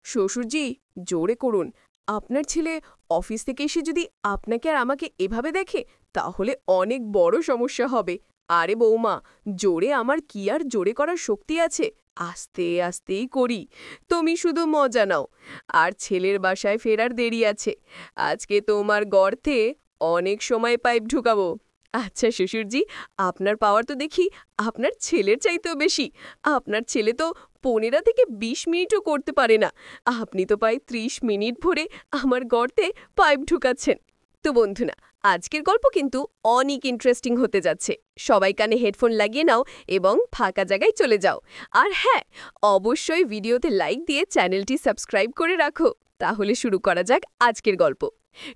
শ্বশুরজি, জোরে করুন। আপনার ছেলে অফিস থেকে এসে যদি আপনাকে আর আমাকে এভাবে দেখে, তাহলে অনেক বড় সমস্যা হবে। আরে বৌমা, জোরে আমার কি আর জোরে করার শক্তি আছে? আস্তে আস্তেই করি। তুমি শুধু মজা নাও। আর ছেলের বাসায় ফেরার দেরি আছে। আজকে তোমার গর্তে অনেক সময় পাইপ ঢুকাবো। আচ্ছা শ্বশুরজি, আপনার পাওয়ার তো দেখি আপনার ছেলের চাইতেও বেশি। আপনার ছেলে তো 15 থেকে 20 মিনিটও করতে পারে না। আপনি তো প্রায় 30 মিনিট ভরে আমার গর্তে পাইপ ঢুকাচ্ছেন। তো বন্ধুরা, আজকের গল্প কিন্তু অনেক ইন্টারেস্টিং হতে যাচ্ছে। সবাই কানে হেডফোন লাগিয়ে নাও এবং ফাঁকা জায়গায় চলে যাও। আর হ্যাঁ, অবশ্যই ভিডিওতে লাইক দিয়ে চ্যানেলটি সাবস্ক্রাইব করে রাখো। তাহলে শুরু করা যাক আজকের গল্প।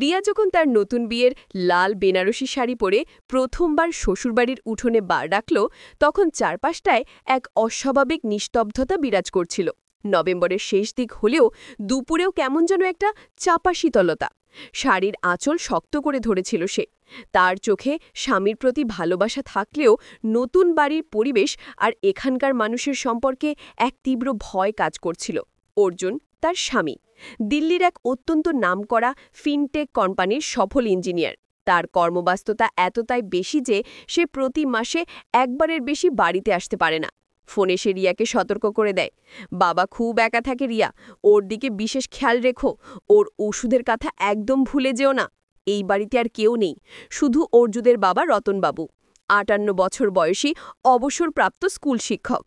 রিয়া যখন তার নতুন বিয়ের লাল বেনারসি শাড়ি পরে প্রথমবার শ্বশুরবাড়ির উঠোনে বার ডাকল, তখন চারপাশটায় এক অস্বাভাবিক নিস্তব্ধতা বিরাজ করছিল। নভেম্বরের শেষ দিক হলেও দুপুরেও কেমন যেন একটা চাপা শীতলতা। শাড়ির আঁচল শক্ত করে ধরেছিল সে। তার চোখে স্বামীর প্রতি ভালোবাসা থাকলেও নতুন বাড়ির পরিবেশ আর এখানকার মানুষের সম্পর্কে এক তীব্র ভয় কাজ করছিল। অর্জুন, তার স্বামী, দিল্লির এক অত্যন্ত নামকরা ফিনটেক কোম্পানির সফল ইঞ্জিনিয়ার। তার কর্মব্যস্ততা এতটাই বেশি যে সে প্রতি মাসে একবারের বেশি বাড়িতে আসতে পারে না। ফোনে সে রিয়াকে সতর্ক করে দেয়, বাবা খুব একা থাকে রিয়া, ওর দিকে বিশেষ খেয়াল রেখো। ওর ওষুধের কথা একদম ভুলে যেও না। এই বাড়িতে আর কেউ নেই, শুধু অর্জুনের বাবা রতনবাবু, 58 বছর বয়সী অবসরপ্রাপ্ত স্কুল শিক্ষক।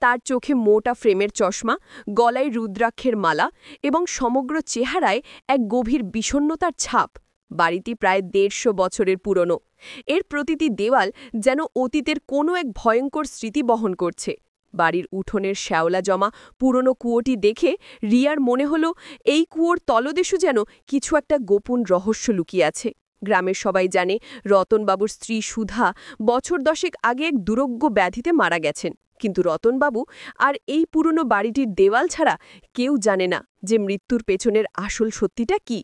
তার চোখে মোটা ফ্রেমের চশমা, গলায় রুদ্রাক্ষের মালা এবং সমগ্র চেহারায় এক গভীর বিষণ্ণতার ছাপ। বাড়িটি প্রায় 150 বছরের পুরনো। এর প্রতিটি দেওয়াল যেন অতীতের কোনো এক ভয়ঙ্কর স্মৃতি বহন করছে। বাড়ির উঠোনের শ্যাওলা জমা পুরনো কুয়োটি দেখে রিয়ার মনে হলো এই কুয়োর তলদেশও যেন কিছু একটা গোপন রহস্য লুকিয়ে আছে। গ্রামের সবাই জানে রতনবাবুর স্ত্রী সুধা বছর 10 আগে এক দুরোগ্য ব্যাধিতে মারা গেছেন। কিন্তু রতনবাবু আর এই পুরনো বাড়িটির দেওয়াল ছাড়া কেউ জানে না যে মৃত্যুর পেছনের আসল সত্যিটা কি।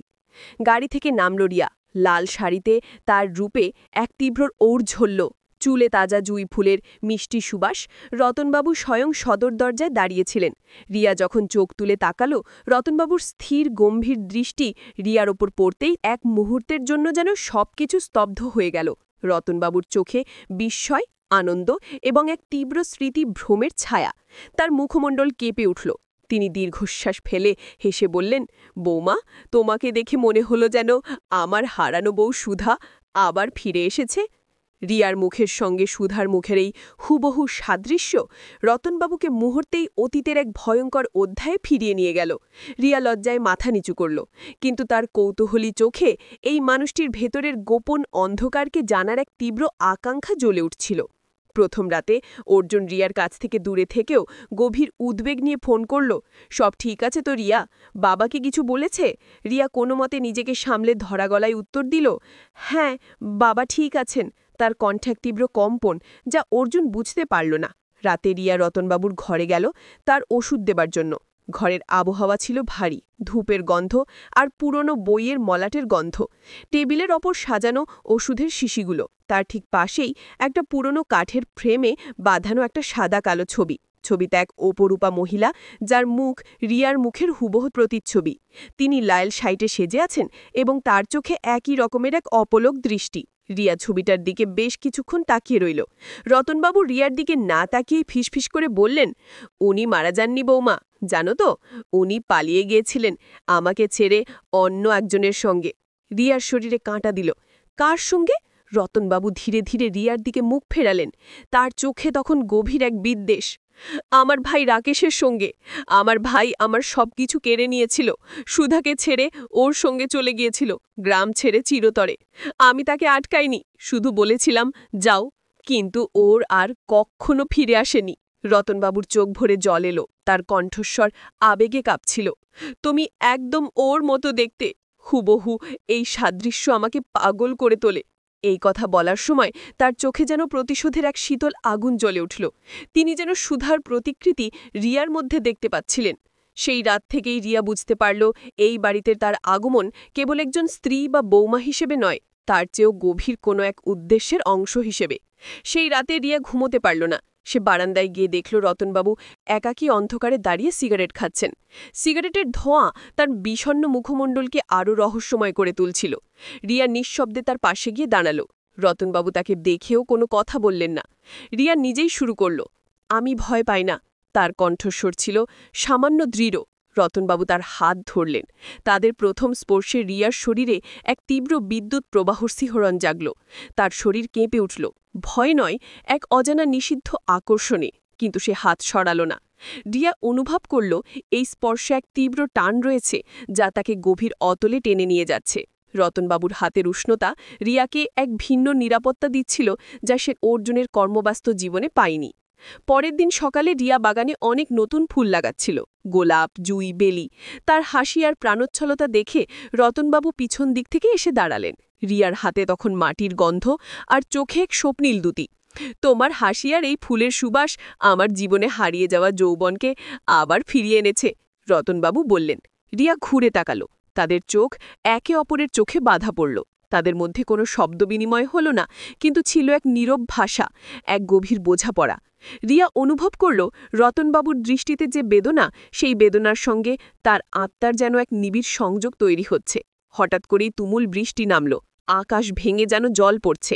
গাড়ি থেকে নামল রিয়া। লাল শাড়িতে তার রূপে এক তীব্র ঔড়-ঝলল, চুলে তাজা জুঁই ফুলের মিষ্টি সুবাস। রতনবাবু স্বয়ং সদর দরজায় দাঁড়িয়েছিলেন। রিয়া যখন চোখ তুলে তাকালো, রতনবাবুর স্থির গম্ভীর দৃষ্টি রিয়ার ওপর পড়তেই এক মুহূর্তের জন্য যেন সবকিছু স্তব্ধ হয়ে গেল। রতনবাবুর চোখে বিস্ময়, আনন্দ এবং এক তীব্র স্মৃতি ভ্রমের ছায়া। তার মুখমণ্ডল কেঁপে উঠল। তিনি দীর্ঘশ্বাস ফেলে হেসে বললেন, বৌমা, তোমাকে দেখে মনে হলো যেন আমার হারানো বউ সুধা আবার ফিরে এসেছে। রিয়ার মুখের সঙ্গে সুধার মুখের এই হুবহু সাদৃশ্য রতনবাবুকে মুহূর্তেই অতীতের এক ভয়ঙ্কর অধ্যায়ে ফিরিয়ে নিয়ে গেল। রিয়া লজ্জায় মাথা নিচু করল, কিন্তু তার কৌতূহলী চোখে এই মানুষটির ভেতরের গোপন অন্ধকারকে জানার এক তীব্র আকাঙ্ক্ষা জ্বলে উঠছিল। প্রথম রাতে অর্জুন রিয়ার কাছ থেকে দূরে থেকেও গভীর উদ্বেগ নিয়ে ফোন করল, সব ঠিক আছে তো রিয়া? বাবাকে কিছু বলেছে? রিয়া কোনো মতে নিজেকে সামলে ধরা গলায় উত্তর দিল, হ্যাঁ, বাবা ঠিক আছেন। তার কণ্ঠে এক তীব্র কম্পন, যা অর্জুন বুঝতে পারল না। রাতে রিয়া রতনবাবুর ঘরে গেল তার ওষুধ দেবার জন্য। ঘরের আবহাওয়া ছিল ভারী, ধূপের গন্ধ আর পুরনো বইয়ের মলাটের গন্ধ। টেবিলের ওপর সাজানো ওষুধের শিশিগুলো, তার ঠিক পাশেই একটা পুরনো কাঠের ফ্রেমে বাঁধানো একটা সাদা কালো ছবি। ছবিতে এক অপরূপা মহিলা, যার মুখ রিয়ার মুখের হুবহু প্রতিচ্ছবি। তিনি লাল শাইটে সেজে আছেন এবং তার চোখে একই রকমের এক অপলক দৃষ্টি। রিয়া ছবিটার দিকে বেশ কিছুক্ষণ তাকিয়ে রইল। রতনবাবু রিয়ার দিকে না তাকিয়ে ফিসফিস করে বললেন, উনি মারা যাননি বৌমা, জানো তো? উনি পালিয়ে গিয়েছিলেন আমাকে ছেড়ে অন্য একজনের সঙ্গে। রিয়ার শরীরে কাঁটা দিল। কার সঙ্গে? রতনবাবু ধীরে ধীরে রিয়ার দিকে মুখ ফেরালেন। তার চোখে তখন গভীর এক বিদ্বেষ। আমার ভাই রাকেশের সঙ্গে। আমার ভাই আমার সবকিছু কেড়ে নিয়েছিল, সুধাকে ছেড়ে ওর সঙ্গে চলে গিয়েছিল, গ্রাম ছেড়ে চিরতরে। আমি তাকে আটকাইনি, শুধু বলেছিলাম যাও, কিন্তু ওর আর কখনো ফিরে আসেনি। রতনবাবুর চোখ ভরে জল এলো, তার কণ্ঠস্বর আবেগে কাঁপছিল। তুমি একদম ওর মতো দেখতে, হুবহু। এই সাদৃশ্য আমাকে পাগল করে তোলে। এই কথা বলার সময় তার চোখে যেন প্রতিশোধের এক শীতল আগুন জ্বলে উঠল। তিনি যেন সুধার প্রতিকৃতি রিয়ার মধ্যে দেখতে পাচ্ছিলেন। সেই রাত থেকেই রিয়া বুঝতে পারল, এই বাড়িতে তার আগমন কেবল একজন স্ত্রী বা বৌমা হিসেবে নয়, তার চেয়েও গভীর কোনো এক উদ্দেশ্যের অংশ হিসেবে। সেই রাতে রিয়া ঘুমোতে পারল না। সে বারান্দায় গিয়ে দেখল রতনবাবু একাকী অন্ধকারে দাঁড়িয়ে সিগারেট খাচ্ছেন। সিগারেটের ধোঁয়া তার বিষণ্ণ মুখমণ্ডলকে আরও রহস্যময় করে তুলছিল। রিয়া নিঃশব্দে তার পাশে গিয়ে দাঁড়াল। রতনবাবু তাকে দেখেও কোনো কথা বললেন না। রিয়া নিজেই শুরু করল, আমি ভয় পাই না। তার কণ্ঠস্বর ছিল সামান্য দৃঢ়। রতনবাবু তার হাত ধরলেন। তাদের প্রথম স্পর্শে রিয়ার শরীরে এক তীব্র বিদ্যুৎ প্রবাহর শিহরণ জাগল। তার শরীর কেঁপে উঠল, ভয় নয়, এক অজানা নিষিদ্ধ আকর্ষণে। কিন্তু সে হাত সরাল না। রিয়া অনুভব করল এই স্পর্শে এক তীব্র টান রয়েছে, যা তাকে গভীর অতলে টেনে নিয়ে যাচ্ছে। রতনবাবুর হাতের উষ্ণতা রিয়াকে এক ভিন্ন নিরাপত্তা দিচ্ছিল, যা সে অর্জুনের কর্মব্যস্ত জীবনে পায়নি। পরের দিন সকালে রিয়া বাগানে অনেক নতুন ফুল লাগাচ্ছিল, গোলাপ, জুই, বেলি। তার হাসি আর প্রাণোচ্ছলতা দেখে রতনবাবু পিছন দিক থেকে এসে দাঁড়ালেন। রিয়ার হাতে তখন মাটির গন্ধ আর চোখে এক স্বপ্নীল দুটি। তোমার হাসি আর এই ফুলের সুবাস আমার জীবনে হারিয়ে যাওয়া যৌবনকে আবার ফিরিয়ে এনেছে, রতনবাবু বললেন। রিয়া ঘুরে তাকালো। তাদের চোখ একে অপরের চোখে বাধা পড়ল। তাদের মধ্যে কোনো শব্দ বিনিময় হল না, কিন্তু ছিল এক নীরব ভাষা, এক গভীর বোঝাপড়া। রিয়া অনুভব করল রতনবাবুর দৃষ্টিতে যে বেদনা, সেই বেদনার সঙ্গে তার আত্মার যেন এক নিবিড় সংযোগ তৈরি হচ্ছে। হঠাৎ করেই তুমুল বৃষ্টি নামল। আকাশ ভেঙে যেন জল পড়ছে।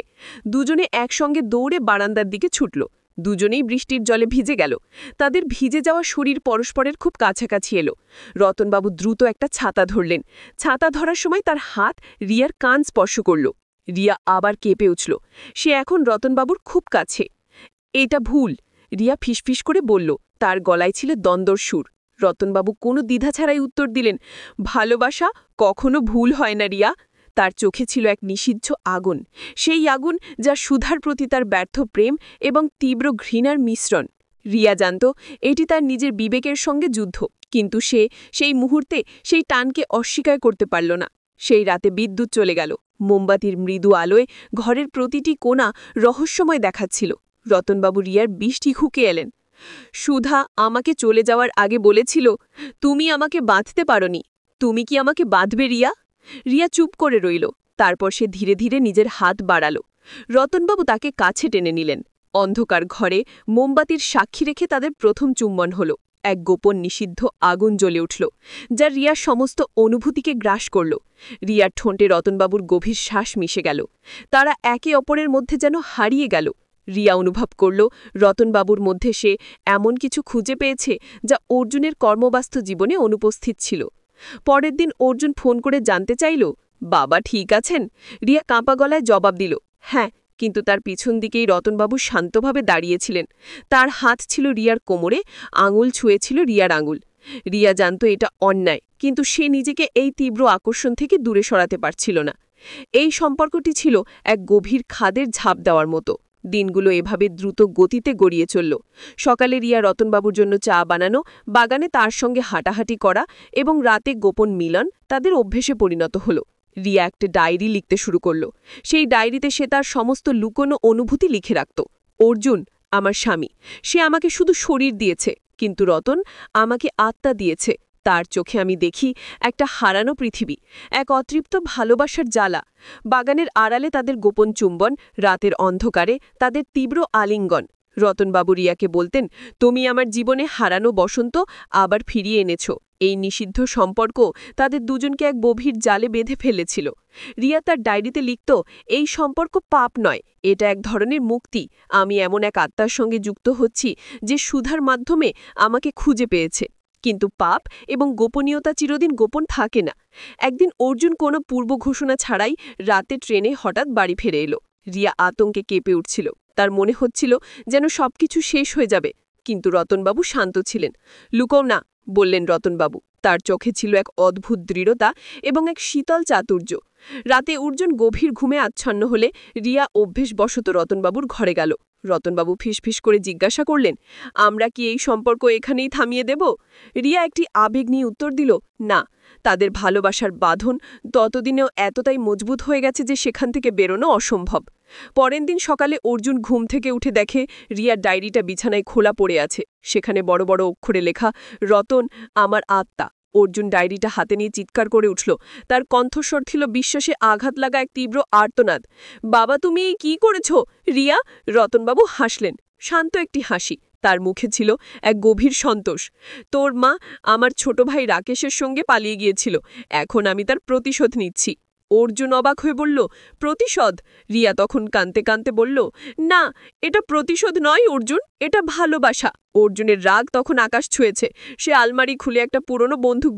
দুজনে একসঙ্গে দৌড়ে বারান্দার দিকে ছুটল। দুজনেই বৃষ্টির জলে ভিজে গেল। তাদের ভিজে যাওয়া শরীর পরস্পরের খুব কাছাকাছি এলো। রতনবাবু দ্রুত একটা ছাতা ধরলেন। ছাতা ধরার সময় তার হাত রিয়ার কান স্পর্শ করল। রিয়া আবার কেঁপে উঠল। সে এখন রতনবাবুর খুব কাছে। এটা ভুল, রিয়া ফিসফিস করে বলল। তার গলায় ছিল দ্বন্দ্বর সুর। রতনবাবু কোনো দ্বিধা ছাড়াই উত্তর দিলেন, ভালোবাসা কখনো ভুল হয় না রিয়া। তার চোখে ছিল এক নিষিদ্ধ আগুন, সেই আগুন যা সুধার প্রতি তার ব্যর্থ প্রেম এবং তীব্র ঘৃণার মিশ্রণ। রিয়া জানত এটি তার নিজের বিবেকের সঙ্গে যুদ্ধ, কিন্তু সে সেই মুহূর্তে সেই টানকে অস্বীকার করতে পারল না। সেই রাতে বিদ্যুৎ চলে গেল। মোমবাতির মৃদু আলোয় ঘরের প্রতিটি কোণা রহস্যময় দেখাচ্ছিল। রতনবাবু রিয়ার বৃষ্টি হুকে এলেন। সুধা আমাকে চলে যাওয়ার আগে বলেছিল, তুমি আমাকে বাঁধতে পারোনি, তুমি কি আমাকে বাঁধবে রিয়া? রিয়া চুপ করে রইল। তারপর সে ধীরে ধীরে নিজের হাত বাড়াল। রতনবাবু তাকে কাছে টেনে নিলেন। অন্ধকার ঘরে মোমবাতির সাক্ষী রেখে তাদের প্রথম চুম্বন হল। এক গোপন নিষিদ্ধ আগুন জ্বলে উঠল, যা রিয়ার সমস্ত অনুভূতিকে গ্রাস করল। রিয়ার ঠোঁটে রতনবাবুর গভীর শ্বাস মিশে গেল। তারা একে অপরের মধ্যে যেন হারিয়ে গেল। রিয়া অনুভব করল রতনবাবুর মধ্যে সে এমন কিছু খুঁজে পেয়েছে, যা অর্জুনের কর্মব্যস্ত জীবনে অনুপস্থিত ছিল। পরের দিন অর্জুন ফোন করে জানতে চাইল, বাবা ঠিক আছেন? রিয়া কাঁপা গলায় জবাব দিল, হ্যাঁ, কিন্তু তার পিছন দিকেই রতনবাবু শান্তভাবে দাঁড়িয়েছিলেন। তার হাত ছিল রিয়ার কোমরে, আঙুল ছুঁয়েছিল রিয়ার আঙুল। রিয়া জানত এটা অন্যায়, কিন্তু সে নিজেকে এই তীব্র আকর্ষণ থেকে দূরে সরাতে পারছিল না। এই সম্পর্কটি ছিল এক গভীর খাদের ঝাঁপ দেওয়ার মতো। দিনগুলো এভাবে দ্রুত গতিতে গড়িয়ে চলল। সকালে রিয়া রতনবাবুর জন্য চা বানানো, বাগানে তার সঙ্গে হাঁটাহাঁটি করা এবং রাতে গোপন মিলন তাদের অভ্যেসে পরিণত হল। রিয়া একটা ডায়েরি লিখতে শুরু করল। সেই ডায়েরিতে সে তার সমস্ত লুকোনো অনুভূতি লিখে রাখত। অর্জুন আমার স্বামী, সে আমাকে শুধু শরীর দিয়েছে, কিন্তু রতন আমাকে আত্মা দিয়েছে। তার চোখে আমি দেখি একটা হারানো পৃথিবী, এক অতৃপ্ত ভালোবাসার জ্বালা। বাগানের আড়ালে তাদের গোপন চুম্বন, রাতের অন্ধকারে তাদের তীব্র আলিঙ্গন। রতনবাবু রিয়াকে বলতেন, তুমি আমার জীবনে হারানো বসন্ত আবার ফিরিয়ে এনেছ। এই নিষিদ্ধ সম্পর্ক তাদের দুজনকে এক গভীর জালে বেঁধে ফেলেছিল। রিয়া তার ডায়েরিতে লিখত, এই সম্পর্ক পাপ নয়, এটা এক ধরনের মুক্তি। আমি এমন এক আত্মার সঙ্গে যুক্ত হচ্ছি যে সুধার মাধ্যমে আমাকে খুঁজে পেয়েছে। কিন্তু পাপ এবং গোপনীয়তা চিরদিন গোপন থাকে না। একদিন অর্জুন কোনো পূর্ব ঘোষণা ছাড়াই রাতে ট্রেনে হঠাৎ বাড়ি ফিরে এলো। রিয়া আতঙ্কে কেঁপে উঠছিল। তার মনে হচ্ছিল যেন সবকিছু শেষ হয়ে যাবে, কিন্তু রতনবাবু শান্ত ছিলেন। লুকোও না, বললেন রতনবাবু। তার চোখে ছিল এক অদ্ভুত দৃঢ়তা এবং এক শীতল চাতুর্য। রাতে অর্জুন গভীর ঘুমে আচ্ছন্ন হলে রিয়া অভ্যেসবশত রতনবাবুর ঘরে গেল। রতনবাবু ফিসফিস করে জিজ্ঞাসা করলেন, আমরা কি এই সম্পর্ক এখানেই থামিয়ে দেব? রিয়া একটি আবেগ নিয়ে উত্তর দিল, না, তাদের ভালোবাসার বাঁধন ততদিনেও এতটাই মজবুত হয়ে গেছে যে সেখান থেকে বেরোনো অসম্ভব। পরের দিন সকালে অর্জুন ঘুম থেকে উঠে দেখে রিয়ার ডায়েরিটা বিছানায় খোলা পড়ে আছে। সেখানে বড় বড় অক্ষরে লেখা, রতন আমার আত্মা। অর্জুন ডায়েরিটা হাতে নিয়ে চিৎকার করে উঠল। তার কণ্ঠস্বর ছিল বিশ্বাসে আঘাত লাগা এক তীব্র আর্তনাদ। বাবা, তুমি এই কি করেছ? রিয়া। রতনবাবু হাসলেন, শান্ত একটি হাসি। তার মুখে ছিল এক গভীর সন্তোষ। তোর মা আমার ছোট ভাই রাকেশের সঙ্গে পালিয়ে গিয়েছিল, এখন আমি তার প্রতিশোধ নিচ্ছি। অর্জুন অবাক হয়ে বলল, প্রতিশোধ? রিয়া তখন কাঁদতে কাঁদতে বলল, না, এটা প্রতিশোধ নয় অর্জুন, এটা ভালোবাসা। অর্জুনের রাগ তখন আকাশ ছুঁয়েছে। সে আলমারি খুলে একটা পুরনো বন্দুক